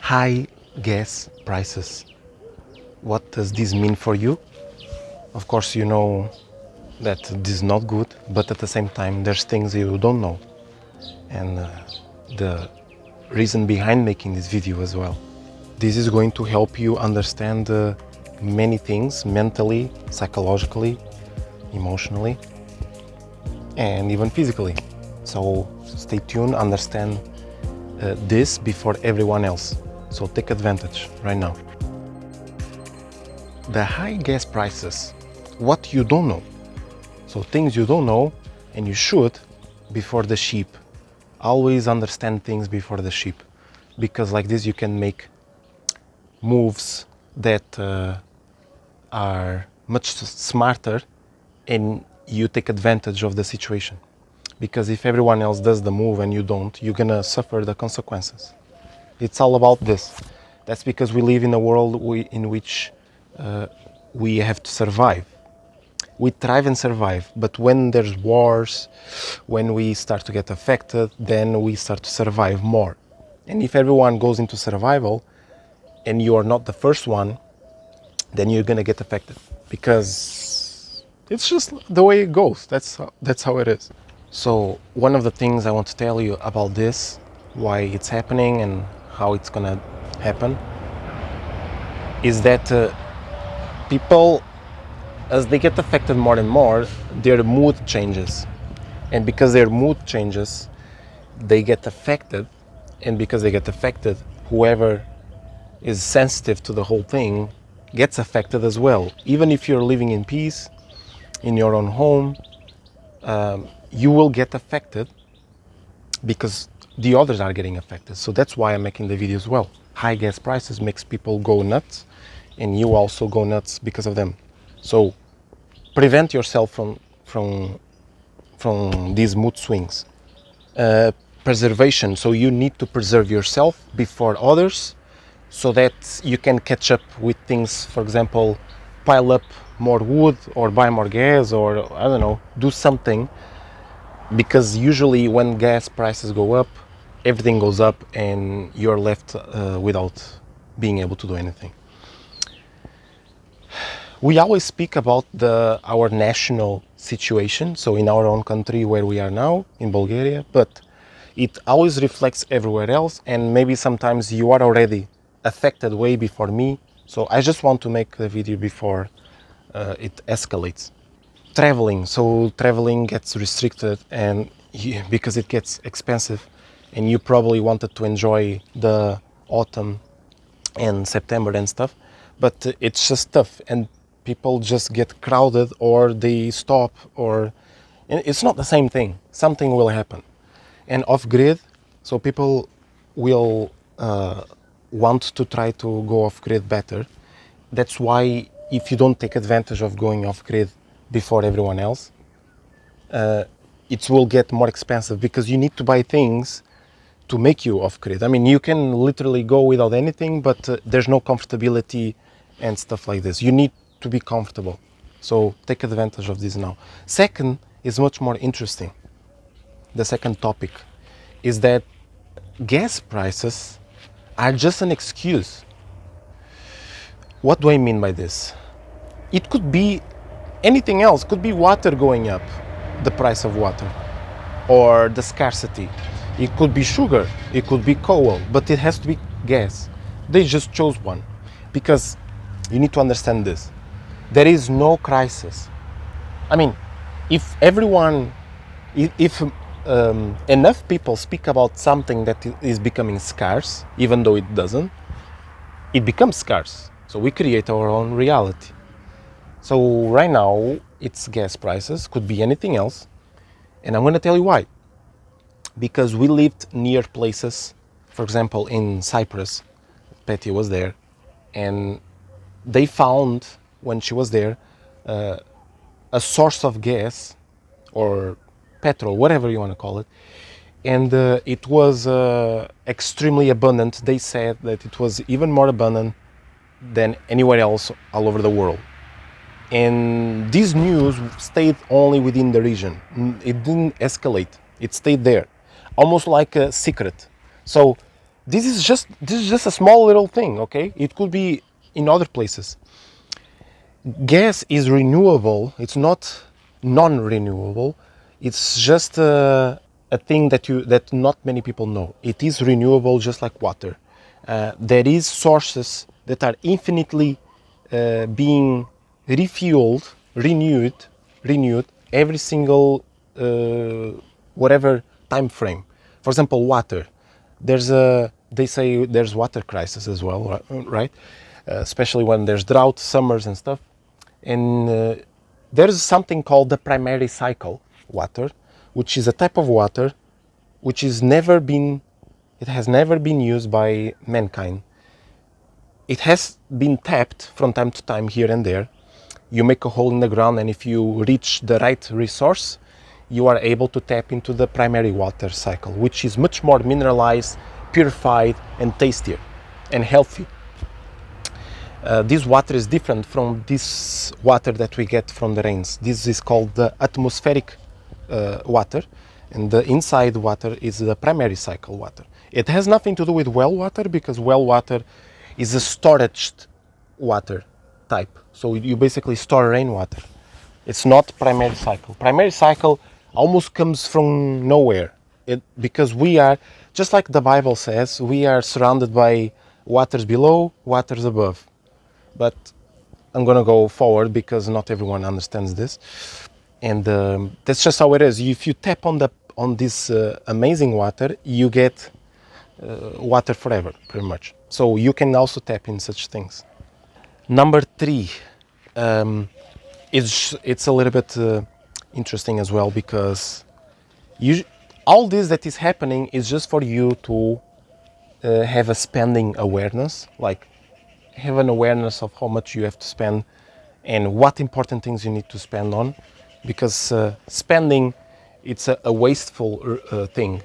high gas prices. What does this mean for you? Of course, you know that this is not good, but at the same time, there's things you don't know. And the reason behind making this video as well. This is going to help you understand many things mentally, psychologically, emotionally, and even physically. So stay tuned, understand this before everyone else. So take advantage right now. The high gas prices, what you don't know. So things you don't know, and you should before the sheep. Always understand things before the sheep, because like this you can make moves that are much smarter, and you take advantage of the situation. Because if everyone else does the move and you don't, you're gonna suffer the consequences. It's all about this. That's because we live in a world in which we have to survive. We thrive and survive, but when there's wars, when we start to get affected, then we start to survive more. And if everyone goes into survival and you are not the first one, then you're gonna get affected, because it's just the way it goes. That's how it is. So one of the things I want to tell you about this, why it's happening and how it's gonna happen, is that people, as they get affected more and more, their mood changes. And because their mood changes, they get affected. And because they get affected, whoever is sensitive to the whole thing gets affected as well. Even if you're living in peace, in your own home, you will get affected because the others are getting affected. So that's why I'm making the video as well. High gas prices makes people go nuts, and you also go nuts because of them. So prevent yourself from these mood swings. Preservation. So you need to preserve yourself before others, so that you can catch up with things. For example, pile up more wood or buy more gas, or I don't know, do something. Because usually when gas prices go up, everything goes up and you're left without being able to do anything. We always speak about our national situation, so in our own country where we are now, in Bulgaria, but it always reflects everywhere else, and maybe sometimes you are already affected way before me. So I just want to make the video before it escalates. Traveling. So traveling gets restricted, and because it gets expensive, and you probably wanted to enjoy the autumn and September and stuff, but it's just tough, and people just get crowded, or they stop, or it's not the same thing. Something will happen. And off-grid, so people will want to try to go off-grid better. That's why if you don't take advantage of going off-grid before everyone else, it will get more expensive, because you need to buy things to make you off-grid. I mean, you can literally go without anything, but there's no comfortability and stuff like this. You need to be comfortable. So take advantage of this now. Second is much more interesting. The second topic is that gas prices are just an excuse. What do I mean by this? It could be anything else. Could be water going up, the price of water, or the scarcity. It could be sugar, it could be coal, but it has to be gas. They just chose one, because you need to understand this. There is no crisis. I mean, if enough people speak about something that is becoming scarce, even though it doesn't, it becomes scarce. So we create our own reality. So right now it's gas prices, could be anything else. And I'm going to tell you why. Because we lived near places, for example, in Cyprus, Petya was there, and they found, when she was there, a source of gas, or petrol, whatever you want to call it, and it was extremely abundant. They said that it was even more abundant than anywhere else all over the world. And this news stayed only within the region. It didn't escalate. It stayed there, almost like a secret. So This is just a small little thing, okay? It could be in other places. Gas is renewable. It's not non-renewable. It's just a thing that not many people know. It is renewable, just like water. There is sources that are infinitely being refueled, renewed every single whatever time frame. For example, water. They say there's water crisis as well, right? Especially when there's drought, summers and stuff. And there's something called the primary cycle water, which is a type of water which has never been used by mankind. It has been tapped from time to time here and there. You make a hole in the ground, and if you reach the right resource, you are able to tap into the primary water cycle, which is much more mineralized, purified, and tastier and healthy. This water is different from this water that we get from the rains. This is called the atmospheric water, and the inside water is the primary cycle water. It has nothing to do with well water, because well water is a storage water type. So you basically store rainwater. It's not primary cycle. Primary cycle almost comes from nowhere. Because we are, just like the Bible says, we are surrounded by waters below, waters above. But I'm gonna go forward because not everyone understands this, and that's just how it is. If you tap on this amazing water, you get water forever, pretty much. So you can also tap in such things. Number 3, it's a little bit interesting as well, because all this that is happening is just for you to have a spending awareness, like have an awareness of how much you have to spend and what important things you need to spend on, because spending, it's a wasteful thing,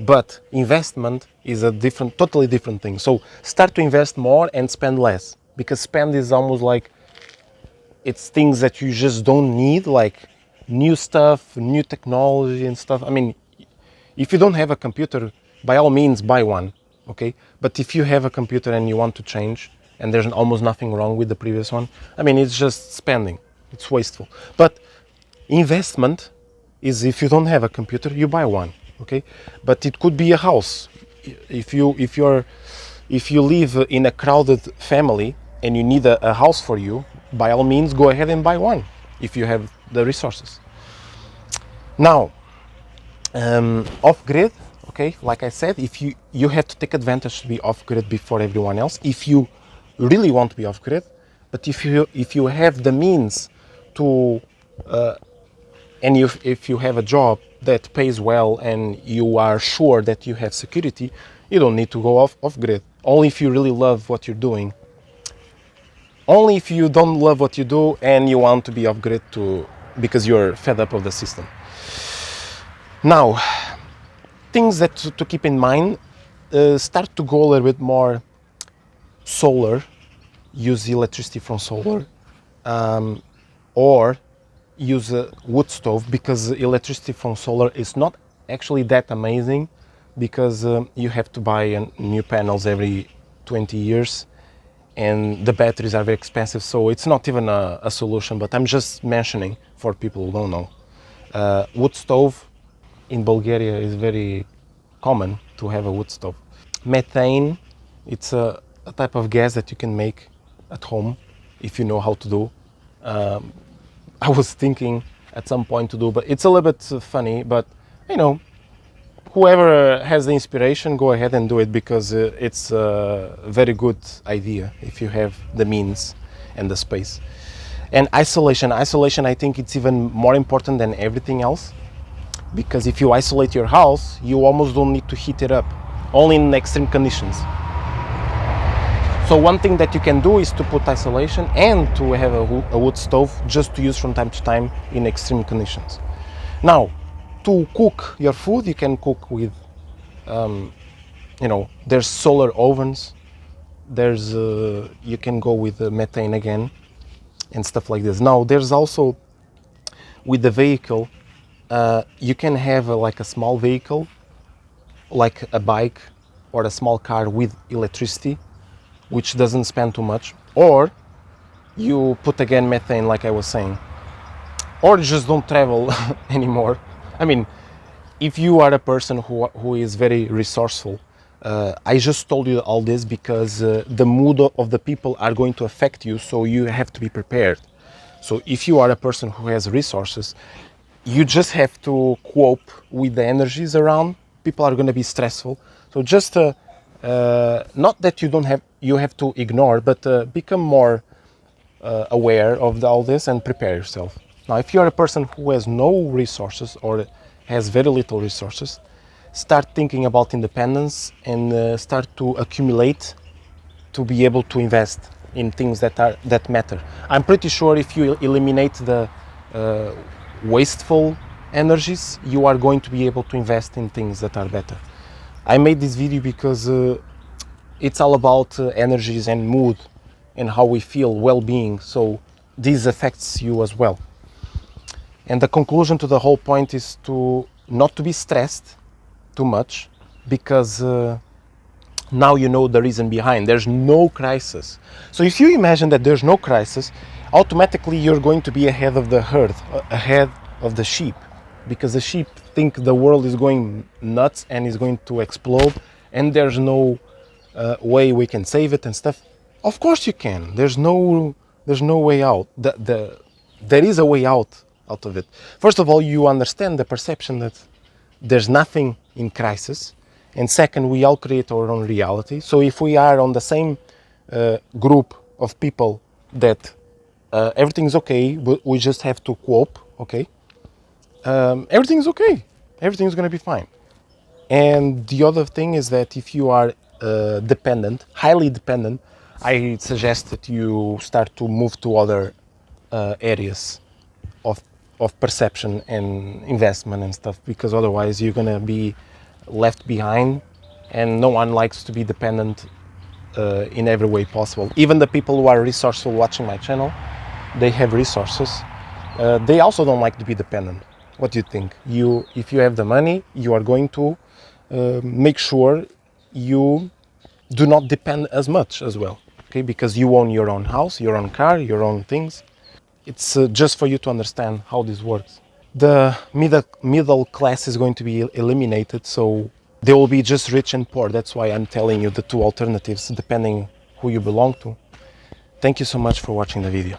but investment is a totally different thing. So start to invest more and spend less, because spend is almost like it's things that you just don't need, like new stuff, new technology and stuff. I mean, if you don't have a computer, by all means buy one, okay? But if you have a computer and you want to change, and there's almost nothing wrong with the previous one, I mean, it's just spending. It's wasteful. But investment is, if you don't have a computer, you buy one, okay? But it could be a house. If you live in a crowded family and you need a house for you, by all means go ahead and buy one if you have the resources. Now, off-grid, okay, like I said, if you have to take advantage to be off-grid before everyone else, if you really want to be off-grid. But if you have the means to, and if you have a job that pays well and you are sure that you have security, you don't need to go off-grid. Only if you really love what you're doing. Only if you don't love what you do and you want to be off-grid because you're fed up of the system. Now, things that to keep in mind, start to go a little bit more solar, use electricity from solar, or use a wood stove, because electricity from solar is not actually that amazing, because you have to buy new panels every 20 years and the batteries are very expensive, so it's not even a solution. But I'm just mentioning for people who don't know. Wood stove in Bulgaria is very common to have a wood stove. Methane, it's a type of gas that you can make at home if you know how to do. I was thinking at some point to do, but it's a little bit funny, but you know, whoever has the inspiration, go ahead and do it, because it's a very good idea if you have the means and the space. And isolation, I think it's even more important than everything else, because if you isolate your house, you almost don't need to heat it up, only in extreme conditions. So one thing that you can do is to put isolation and to have a wood stove, just to use from time to time in extreme conditions. Now, to cook your food, you can cook with, there's solar ovens, you can go with methane again and stuff like this. Now, there's also, with the vehicle, you can have like a small vehicle, like a bike, or a small car with electricity, which doesn't spend too much, or you put again methane, like I was saying, or just don't travel anymore. I mean, if you are a person who is very resourceful, I just told you all this because the mood of the people are going to affect you, so you have to be prepared. So if you are a person who has resources, you just have to cope with the energies around. People are going to be stressful. So just not that you have to ignore, but become more aware of all this and prepare yourself. Now, if you're a person who has no resources or has very little resources, start thinking about independence and start to accumulate to be able to invest in things that matter. I'm pretty sure if you eliminate the wasteful energies, you are going to be able to invest in things that are better. I made this video because it's all about energies and mood and how we feel, well-being, so this affects you as well. And the conclusion to the whole point is to not to be stressed too much, because now you know the reason behind. There's no crisis. So if you imagine that there's no crisis, automatically you're going to be ahead of the herd, ahead of the sheep, because the sheep think the world is going nuts and is going to explode and there's no way we can save it and stuff. Of course you can. There's no way out. There is a way out of it. First of all, you understand the perception that there's nothing in crisis, and second, we all create our own reality. So if we are on the same group of people that everything's okay, we just have to cope, okay? Everything's okay. Everything's gonna be fine. And the other thing is that if you are dependent, highly dependent, I suggest that you start to move to other areas of perception and investment and stuff, because otherwise you're gonna be left behind, and no one likes to be dependent in every way possible. Even the people who are resourceful watching my channel, they have resources. They also don't like to be dependent. What do you think? If you have the money, you are going to make sure you do not depend as much as well, okay? Because you own your own house, your own car, your own things. It's just for you to understand how this works. The middle class is going to be eliminated, so there will be just rich and poor. That's why I'm telling you the two alternatives, depending who you belong to. Thank you so much for watching the video.